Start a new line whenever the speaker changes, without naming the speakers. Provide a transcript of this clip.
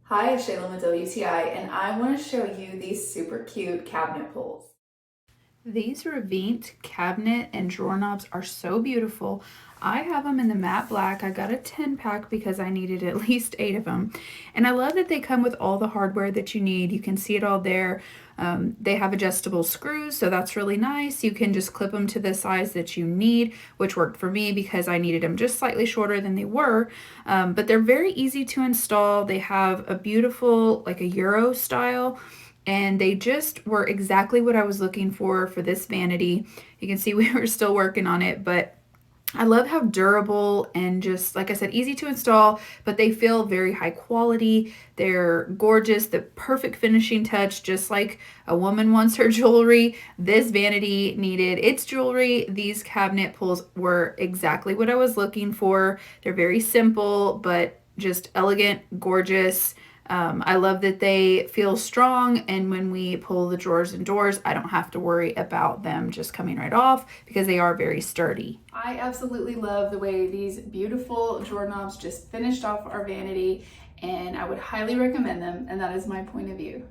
Hi, it's Shayla with WTI, and I want to show you these super cute cabinet pulls. These Ravinte cabinet and drawer knobs are so beautiful. I have them in the matte black. I got a 10 pack because I needed at least 8 of them. And I love that they come with all the hardware that you need. You can see it all there. They have adjustable screws, so that's really nice. You can just clip them to the size that you need, which worked for me because I needed them just slightly shorter than they were. But they're very easy to install. They have a beautiful, like a Euro style, and they just were exactly what I was looking for this vanity. You can see we were still working on it, but I love how durable and just, like I said, easy to install, but they feel very high quality. They're gorgeous, the perfect finishing touch, just like a woman wants her jewelry. This vanity needed its jewelry. These cabinet pulls were exactly what I was looking for. They're very simple, but just elegant, gorgeous. I love that they feel strong, and when we pull the drawers and doors, I don't have to worry about them just coming right off because they are very sturdy. I absolutely love the way these beautiful drawer knobs just finished off our vanity, and I would highly recommend them, and that is my point of view.